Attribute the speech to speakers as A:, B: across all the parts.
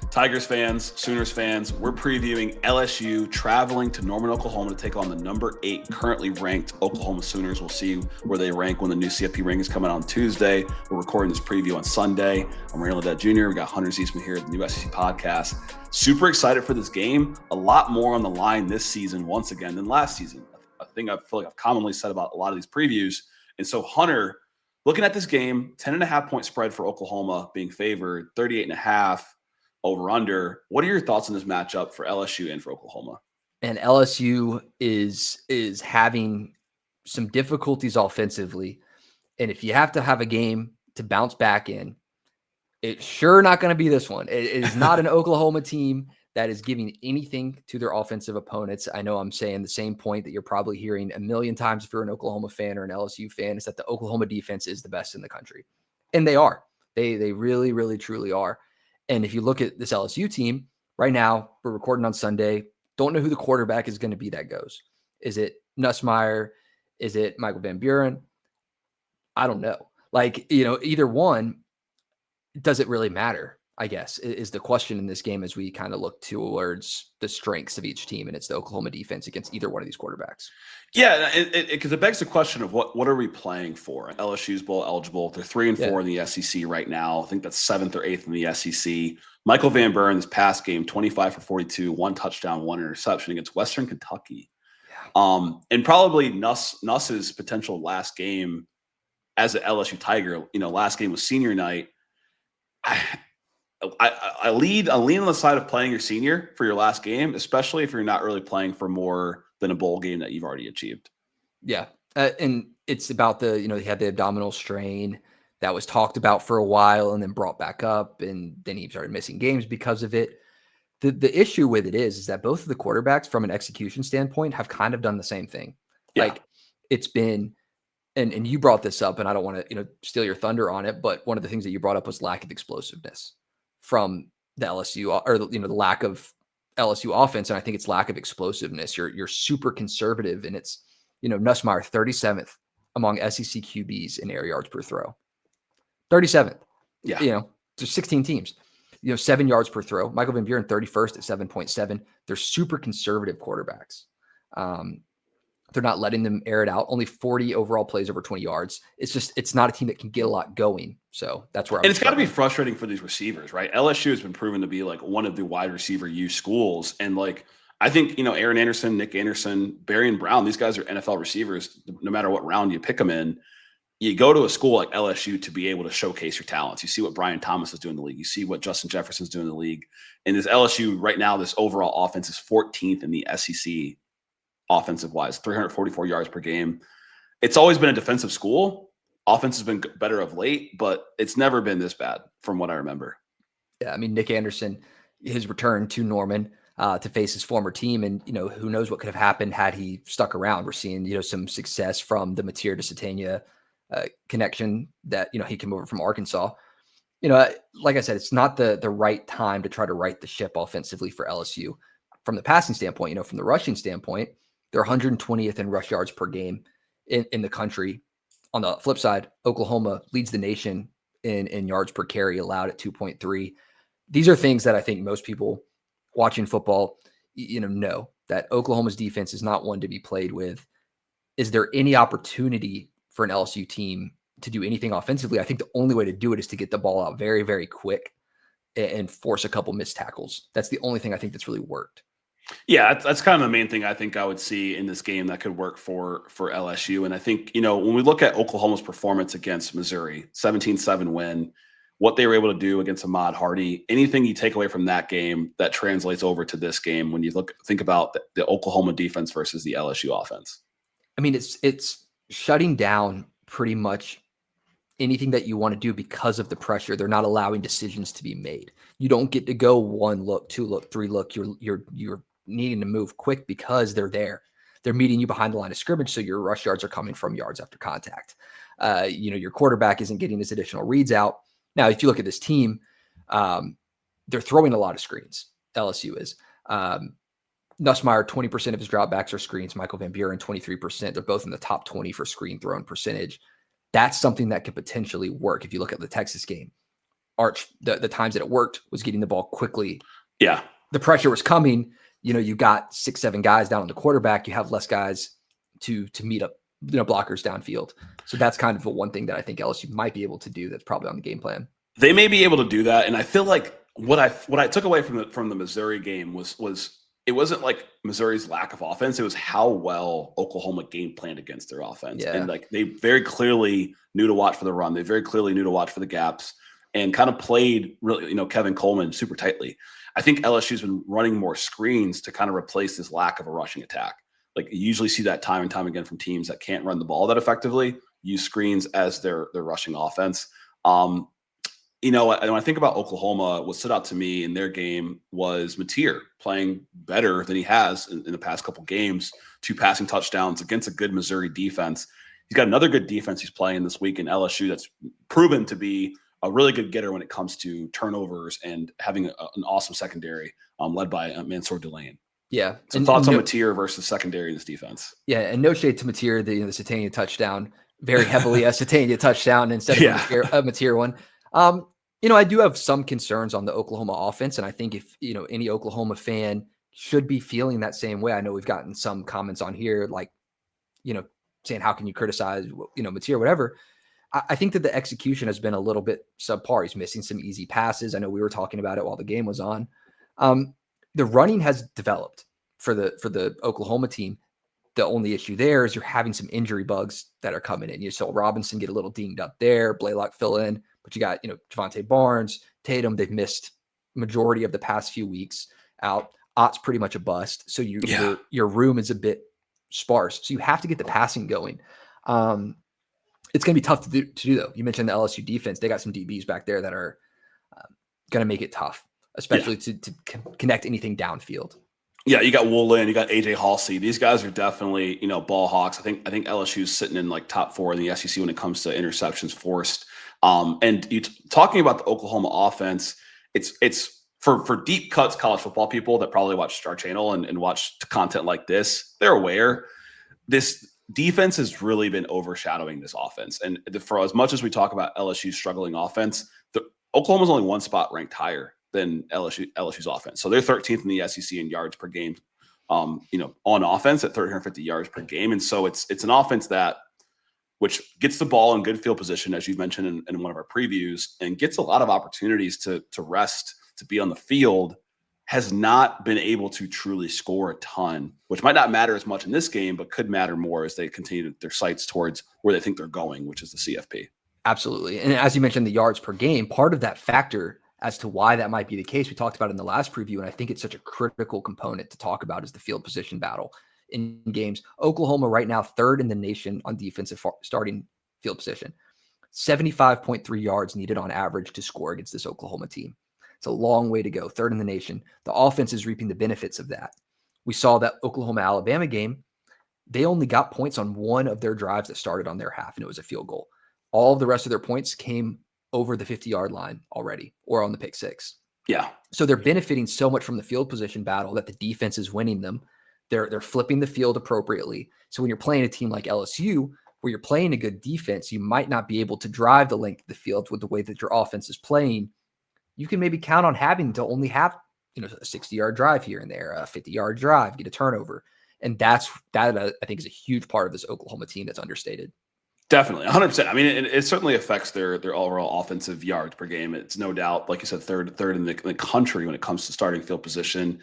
A: Tigers fans, Sooners fans, we're previewing LSU traveling to Norman, Oklahoma to take on the number 8 currently ranked Oklahoma Sooners. We'll see where they rank when the new CFP ring is coming out on Tuesday. We're recording this preview on Sunday. I'm Randall Dett Jr. We got Hunter Ziesman here at the new SEC podcast. Super excited for this game. A lot more on the line this season once again than last season. A thing I feel like I've commonly said about a lot of these previews. And so Hunter, looking at this game, 10.5 point spread for Oklahoma being favored, 38.5 over under. What are your thoughts on this matchup for LSU and for Oklahoma?
B: And LSU is having some difficulties offensively. And if you have to have a game to bounce back in, it's sure not going to be this one. It is not an Oklahoma team that is giving anything to their offensive opponents. I know I'm saying the same point that you're probably hearing a million times if you're an Oklahoma fan or an LSU fan, is that the Oklahoma defense is the best in the country. And they are. They really, really, truly are. And if you look at this LSU team right now, we're recording on Sunday. Don't know who the quarterback is going to be that goes. Is it Nussmeier? Is it Michael Van Buren? I don't know. Either one, does it really matter? I guess is the question in this game as we kind of look towards the strengths of each team, and it's the Oklahoma defense against either one of these quarterbacks.
A: Yeah, because it begs the question of what are we playing for? LSU's bowl eligible. They're 3-4 in the SEC right now. I think that's 7th or 8th in the SEC. Michael Van Buren this past game, 25 for 42, 1 touchdown, 1 interception against Western Kentucky. Yeah. And probably Nuss's potential last game as an LSU Tiger. Last game was senior night. I lean on the side of playing your senior for your last game, especially if you're not really playing for more than a bowl game that you've already achieved.
B: Yeah. And it's about he had the abdominal strain that was talked about for a while and then brought back up, and then he started missing games because of it. The issue with it is that both of the quarterbacks from an execution standpoint have kind of done the same thing. Yeah. Like it's been, and you brought this up, and I don't want to, steal your thunder on it, but one of the things that you brought up was lack of explosiveness from the LSU, or the lack of LSU offense. And I think it's lack of explosiveness. You're super conservative, and it's, Nussmeier 37th among SEC QBs in air yards per throw. 37th.
A: Yeah.
B: There's 16 teams. 7 yards per throw. Michael Van Buren 31st at 7.7. They're super conservative quarterbacks. They're not letting them air it out. Only 40 overall plays over 20 yards. It's not a team that can get a lot going. So that's where
A: it's got to be frustrating for these receivers, right? LSU has been proven to be like one of the wide receiver use schools. And I think, Aaron Anderson, Nick Anderson, Barry Brown, these guys are NFL receivers. No matter what round you pick them in, you go to a school like LSU to be able to showcase your talents. You see what Brian Thomas is doing in the league. You see what Justin Jefferson's doing in the league. And this LSU right now, this overall offense is 14th in the SEC offensive wise, 344 yards per game. It's always been a defensive school. Offense has been better of late, but it's never been this bad from what I remember.
B: Yeah. I mean, Nick Anderson, his return to Norman to face his former team, and, who knows what could have happened had he stuck around. We're seeing, some success from the Mateer to Satania connection that, he came over from Arkansas. Like I said, it's not the right time to try to right the ship offensively for LSU. From the passing standpoint, from the rushing standpoint, they're 120th in rush yards per game in the country. On the flip side, Oklahoma leads the nation in yards per carry allowed at 2.3. These are things that I think most people watching football, know that Oklahoma's defense is not one to be played with. Is there any opportunity for an LSU team to do anything offensively? I think the only way to do it is to get the ball out very, very quick and force a couple missed tackles. That's the only thing I think that's really worked.
A: Yeah, that's kind of the main thing I think I would see in this game that could work for LSU. And I think, when we look at Oklahoma's performance against Missouri, 17-7 win, what they were able to do against Ahmad Hardy, anything you take away from that game that translates over to this game when you think about the Oklahoma defense versus the LSU offense?
B: I mean, it's shutting down pretty much anything that you want to do because of the pressure. They're not allowing decisions to be made. You don't get to go 1 look, 2 look, 3 look. You're needing to move quick because they're there. They're meeting you behind the line of scrimmage, so your rush yards are coming from yards after contact. Your quarterback isn't getting his additional reads out. Now, if you look at this team, they're throwing a lot of screens. LSU is. Nussmeier, 20% of his dropbacks are screens. Michael Van Buren, 23%. They're both in the top 20 for screen thrown percentage. That's something that could potentially work. If you look at the Texas game, Arch, the times that it worked was getting the ball quickly.
A: Yeah.
B: The pressure was coming. You got 6, 7 guys down on the quarterback. You have less guys to meet up, blockers downfield. So that's kind of the one thing that I think LSU might be able to do. That's probably on the game plan.
A: They may be able to do that, and I feel like what I took away from the Missouri game was it wasn't like Missouri's lack of offense. It was how well Oklahoma game planned against their offense.
B: Yeah.
A: And like they very clearly knew to watch for the run. They very clearly knew to watch for the gaps and kind of played really, Kevin Coleman super tightly. I think LSU's been running more screens to kind of replace this lack of a rushing attack. Like you usually see that time and time again from teams that can't run the ball that effectively, use screens as their rushing offense. When I think about Oklahoma, what stood out to me in their game was Mateer playing better than he has in the past couple games, 2 passing touchdowns against a good Missouri defense. He's got another good defense he's playing this week in LSU that's proven to be a really good getter when it comes to turnovers and having an awesome secondary led by Mansour Delane.
B: Yeah.
A: So thoughts on Mateer versus secondary in this defense?
B: Yeah, and no shade to Mateer, the Satania touchdown, very heavily a Satania touchdown instead of a Mateer one. I do have some concerns on the Oklahoma offense, and I think if any Oklahoma fan should be feeling that same way. I know we've gotten some comments on here, like saying how can you criticize Mateer, whatever. I think that the execution has been a little bit subpar. He's missing some easy passes. I know we were talking about it while the game was on. The running has developed for the Oklahoma team. The only issue there is you're having some injury bugs that are coming in. You saw Robinson get a little dinged up there, Blaylock fill in, but you got, Javonte Barnes, Tatum, they've missed majority of the past few weeks out. Ott's pretty much a bust. So your room is a bit sparse. So you have to get the passing going. It's going to be tough to do though. You mentioned the LSU defense. They got some DBs back there that are going to make it tough, especially to connect anything downfield.
A: Yeah, you got Woolen, you got AJ Halsey. These guys are definitely, ball hawks. I think LSU's sitting in like top 4 in the SEC when it comes to interceptions forced. And talking about the Oklahoma offense, it's for deep cuts college football people that probably watch our channel and watch content like this. They're aware this defense has really been overshadowing this offense. And for as much as we talk about LSU's struggling offense, Oklahoma's only 1 spot ranked higher than LSU's offense. So they're 13th in the SEC in yards per game, on offense at 350 yards per game. And so it's an offense which gets the ball in good field position, as you mentioned in one of our previews, and gets a lot of opportunities to rest, to be on the field, has not been able to truly score a ton, which might not matter as much in this game, but could matter more as they continue their sights towards where they think they're going, which is the CFP.
B: Absolutely. And as you mentioned, the yards per game, part of that factor as to why that might be the case, we talked about in the last preview, and I think it's such a critical component to talk about, is the field position battle in games. Oklahoma right now, 3rd in the nation on defensive starting field position. 75.3 yards needed on average to score against this Oklahoma team. It's a long way to go. 3rd in the nation. The offense is reaping the benefits of that. We saw that Oklahoma-Alabama game. They only got points on one of their drives that started on their half, and it was a field goal. All of the rest of their points came over the 50-yard line already, or on the pick six.
A: Yeah.
B: So they're benefiting so much from the field position battle that the defense is winning them. They're flipping the field appropriately. So when you're playing a team like LSU, where you're playing a good defense, you might not be able to drive the length of the field with the way that your offense is playing. You can maybe count on having to only have, a 60-yard drive here and there, a 50-yard drive, get a turnover. And that I think is a huge part of this Oklahoma team that's understated.
A: Definitely, 100%. I mean, it certainly affects their overall offensive yards per game. It's no doubt, like you said, third in the country when it comes to starting field position.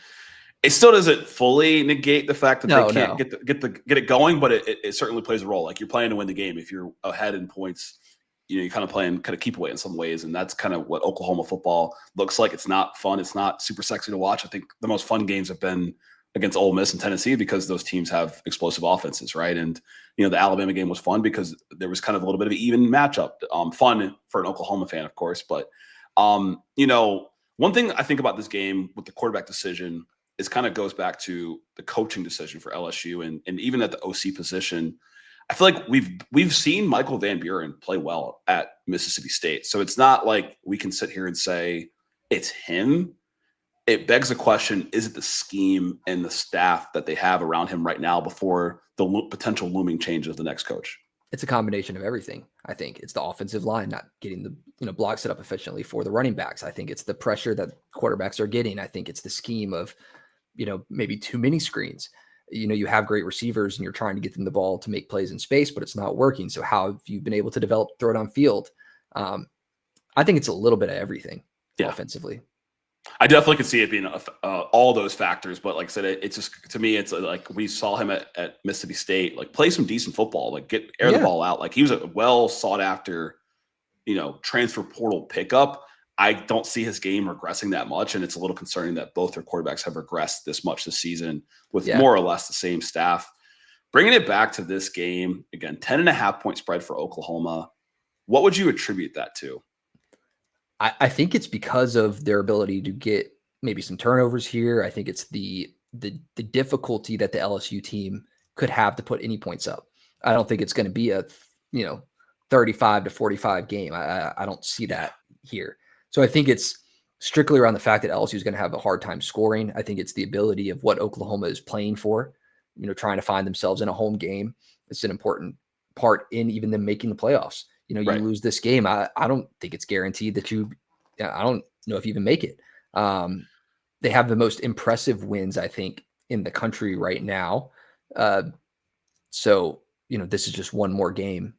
A: It still doesn't fully negate the fact that they can't get it going, but it certainly plays a role. Like, you're playing to win the game. If you're ahead in points, you're kind of playing keep away in some ways, and that's kind of what Oklahoma football looks like. It's not fun. It's not super sexy to watch. I think the most fun games have been against Ole Miss and Tennessee because those teams have explosive offenses, right? And the Alabama game was fun because there was kind of a little bit of an even matchup. Fun for an Oklahoma fan, of course, but one thing I think about this game with the quarterback decision is kind of goes back to the coaching decision for LSU and even at the OC position. I feel like we've seen Michael Van Buren play well at Mississippi State, so it's not like we can sit here and say it's him. it begs the question, is it the scheme and the staff that they have around him right now before the potential looming change of the next coach?
B: It's a combination of everything. I think it's the offensive line not getting the block set up efficiently for the running backs. I think it's the pressure that quarterbacks are getting. I think it's the scheme of, maybe too many screens. You have great receivers and you're trying to get them the ball to make plays in space, but it's not working. So how have you been able to throw it on field? I think it's a little bit of everything offensively.
A: I definitely could see it being all those factors, but like I said, it's just, to me, it's like we saw him at Mississippi State, like play some decent football, like air the ball out. Like he was a well sought after, transfer portal pickup. I don't see his game regressing that much, and it's a little concerning that both their quarterbacks have regressed this much this season with more or less the same staff. Bringing it back to this game again, 10.5-point spread for Oklahoma. What would you attribute that to?
B: I think it's because of their ability to get maybe some turnovers here. I think it's the difficulty that the LSU team could have to put any points up. I don't think it's going to be a 35-45 game. I don't see that here. So I think it's strictly around the fact that LSU is going to have a hard time scoring. I think it's the ability of what Oklahoma is playing for, trying to find themselves in a home game. It's an important part in even them making the playoffs. You lose this game. I don't think it's guaranteed that I don't know if you even make it. They have the most impressive wins, I think, in the country right now. So, this is just one more game.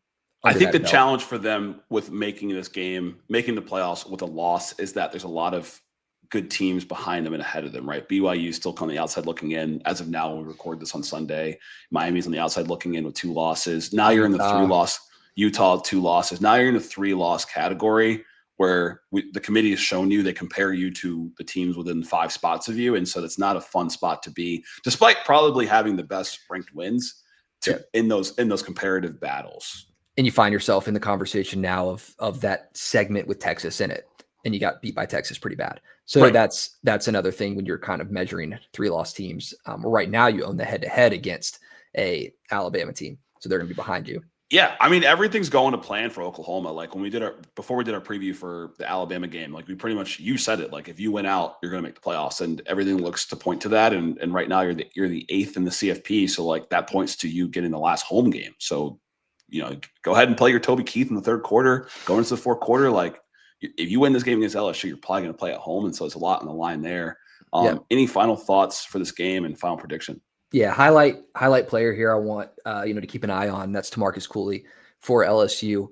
A: I think the challenge for them with making this game, making the playoffs with a loss, is that there's a lot of good teams behind them and ahead of them, right? BYU still on the outside looking in. As of now, when we record this on Sunday, Miami's on the outside looking in with 2 losses. Now you're in the 3-loss. Utah, 2 losses. Now you're in the 3-loss category where the committee has shown you, they compare you to the teams within 5 spots of you. And so that's not a fun spot to be, despite probably having the best ranked wins in those comparative battles.
B: And you find yourself in the conversation now of that segment with Texas in it. And you got beat by Texas pretty bad. So that's another thing when you're kind of measuring 3-loss teams. Right now you own the head-to-head against a Alabama team. So they're going to be behind you.
A: Yeah, I mean, everything's going to plan for Oklahoma. Like when before we did our preview for the Alabama game, like we pretty much, you said it, like if you win out, you're going to make the playoffs, and everything looks to point to that. And right now you're the 8th in the CFP, so like that points to you getting the last home game. So go ahead and play your Toby Keith in the 3rd quarter, go into the 4th quarter. Like if you win this game against LSU, you're probably going to play at home, and so it's a lot on the line there. Any final thoughts for this game and final prediction?
B: Yeah, highlight player here I want to keep an eye on. That's Tamarcus Cooley for LSU.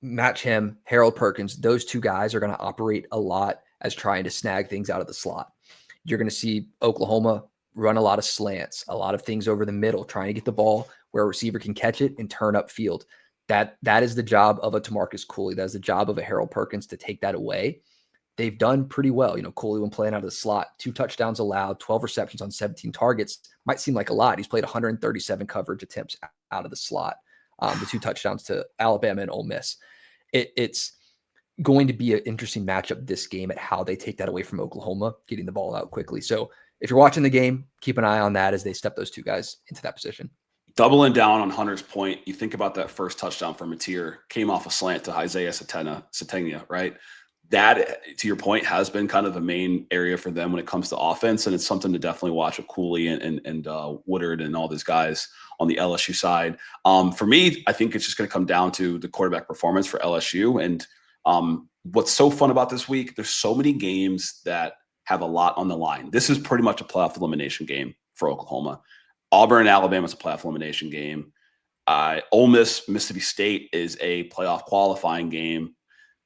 B: Match him, Harold Perkins. Those 2 guys are going to operate a lot as trying to snag things out of the slot. You're going to see Oklahoma run a lot of slants, a lot of things over the middle, trying to get the ball where a receiver can catch it and turn upfield. That is the job of a Tamarcus Cooley. That is the job of a Harold Perkins to take that away. They've done pretty well. Cooley, when playing out of the slot, 2 touchdowns allowed, 12 receptions on 17 targets. Might seem like a lot. He's played 137 coverage attempts out of the slot. The 2 touchdowns to Alabama and Ole Miss. It's going to be an interesting matchup this game at how they take that away from Oklahoma, getting the ball out quickly. So if you're watching the game, keep an eye on that as they step those 2 guys into that position.
A: Doubling down on Hunter's point, you think about that first touchdown from Mateer, came off a slant to Isaiah Sategna, right? That, to your point, has been kind of the main area for them when it comes to offense, and it's something to definitely watch with Cooley and Woodard and all these guys on the LSU side. For me, I think it's just going to come down to the quarterback performance for LSU. And what's so fun about this week, there's so many games that have a lot on the line. This is pretty much a playoff elimination game for Oklahoma. Auburn and Alabama is a playoff elimination game. Ole Miss, Mississippi State is a playoff qualifying game.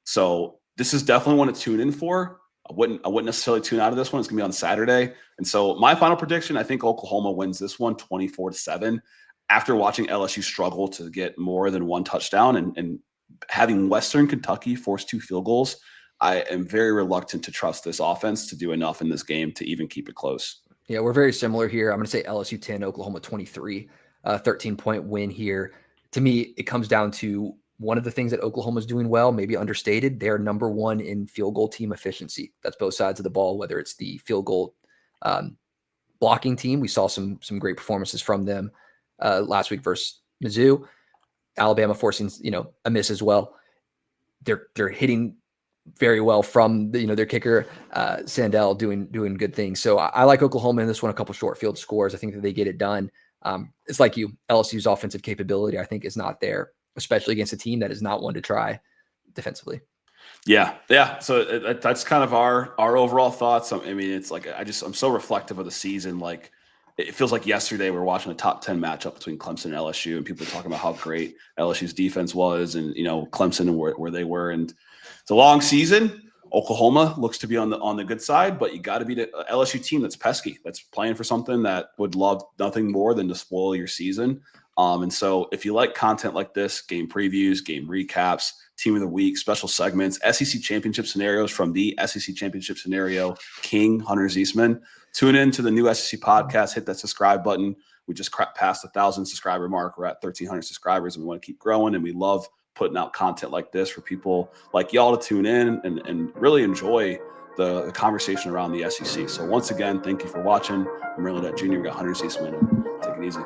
A: So this is definitely one to tune in for. I wouldn't necessarily tune out of this one. It's going to be on Saturday. And so my final prediction, I think Oklahoma wins this one 24-7. After watching LSU struggle to get more than 1 touchdown and having Western Kentucky force 2 field goals, I am very reluctant to trust this offense to do enough in this game to even keep it close.
B: Yeah, we're very similar here. I'm going to say LSU 10, Oklahoma 23, 13-point win here. To me, it comes down to one of the things that Oklahoma is doing well, maybe understated. They're number 1 in field goal team efficiency. That's both sides of the ball, whether it's the field goal blocking team. We saw some great performances from them last week versus Mizzou. Alabama forcing a miss as well. They're hitting very well from their kicker, Sandell doing good things. So I like Oklahoma in this one, a couple short field scores. I think that they get it done. It's like LSU's offensive capability, I think, is not there, especially against a team that is not one to try defensively.
A: Yeah. So that's kind of our overall thoughts. I mean, it's like I'm so reflective of the season. Like it feels like yesterday we were watching a top 10 matchup between Clemson and LSU, and people were talking about how great LSU's defense was, and Clemson and where they were. And it's a long season. Oklahoma looks to be on the good side, but you got to beat an LSU team that's pesky, that's playing for something, that would love nothing more than to spoil your season. And so if you like content like this, game previews, game recaps, team of the week, special segments, SEC championship scenarios from the SEC championship scenario king, Hunter Ziesman, tune in to the new SEC podcast, hit that subscribe button. We just passed the 1,000 subscriber mark. We're at 1,300 subscribers, and we want to keep growing, and we love putting out content like this for people like y'all to tune in and really enjoy the conversation around the SEC. So once again, thank you for watching. I'm really that junior. We got Hunter Ziesman. Take it easy.